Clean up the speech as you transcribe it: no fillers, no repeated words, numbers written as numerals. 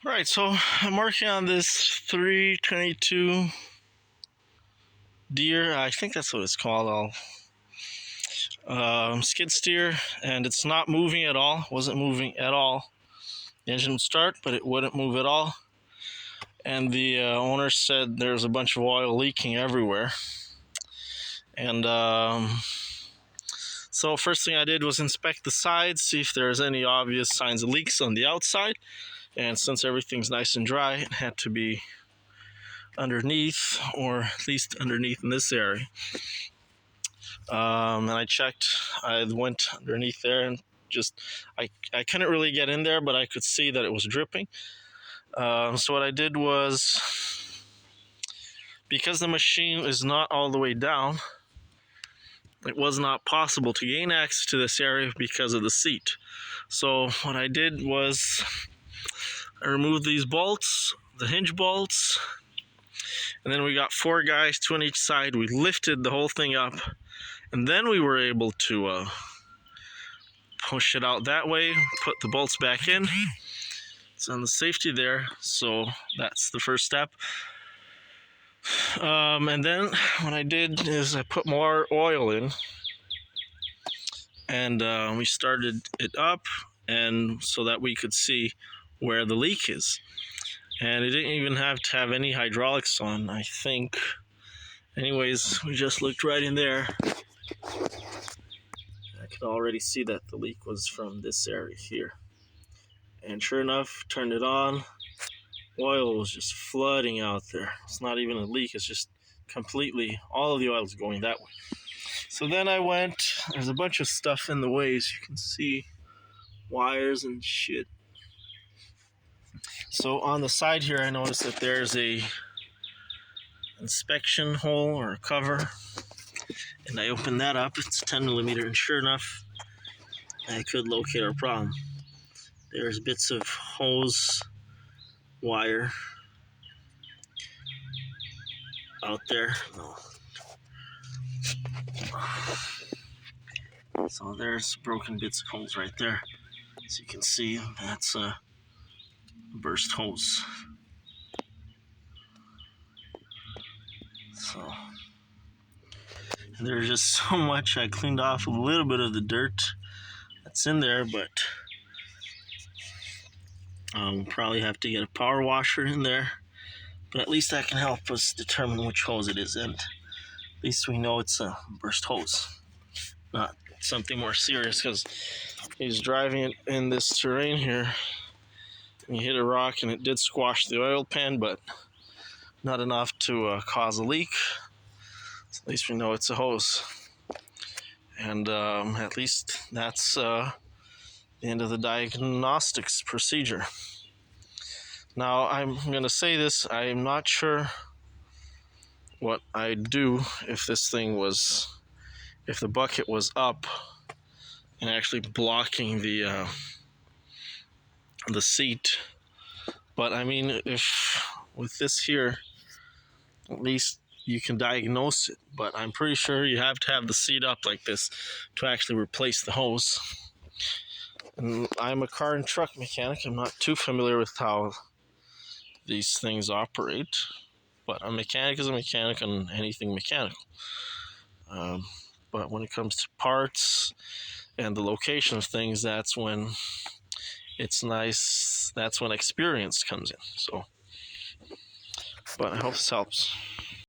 Right, so I'm working on this 322 deer. I think that's what it's called. Skid steer, and it's not moving at all. Wasn't moving at all. The engine would start, but it wouldn't move at all. And the owner said there's a bunch of oil leaking everywhere. And so first thing I did was inspect the sides, see if there's any obvious signs of leaks on the outside. And since everything's nice and dry, it had to be underneath, or at least underneath in this area. And I checked. I went underneath there and I couldn't really get in there, but I could see that it was dripping. So what I did was, because the machine is not all the way down, it was not possible to gain access to this area because of the seat. So what I did was I removed these bolts, the hinge bolts, and then we got 4 guys, 2 on each side. We lifted the whole thing up, and then we were able to push it out that way, put the bolts back in. It's on the safety there, so that's the first step. And then what I did is I put more oil in, and we started it up, and so that we could see where the leak is. And it didn't even have to have any hydraulics on, I think. Anyways, we just looked right in there. I could already see that the leak was from this area here. And sure enough, turned it on. Oil was just flooding out there. It's not even a leak, it's just completely, all of the oil is going that way. So then I went, there's a bunch of stuff in the way, as you can see, wires and shit. So on the side here, I noticed that there's a inspection hole or a cover, and I opened that up. It's 10 millimeter, and sure enough, I could locate our problem. There's bits of hose wire out there. No. So there's broken bits of hose right there. As you can see, that's a burst hose. So, and there's just so much. I cleaned off a little bit of the dirt that's in there, but we'll probably have to get a power washer in there. But at least that can help us determine which hose it is, and at least we know it's a burst hose, not something more serious, because he's driving it in this terrain here, and he hit a rock and it did squash the oil pan, but not enough to cause a leak. So at least we know it's a hose, and at least that's the end of the diagnostics procedure. Now I'm going to say this, I'm not sure what I'd do if this thing was, if the bucket was up and actually blocking the seat. But I mean, if with this here, at least you can diagnose it. But I'm pretty sure you have to have the seat up like this to actually replace the hose. And I'm a car and truck mechanic. I'm not too familiar with how these things operate, but a mechanic is a mechanic on anything mechanical. But when it comes to parts and the location of things, that's when it's nice. That's when experience comes in. So, but I hope this helps.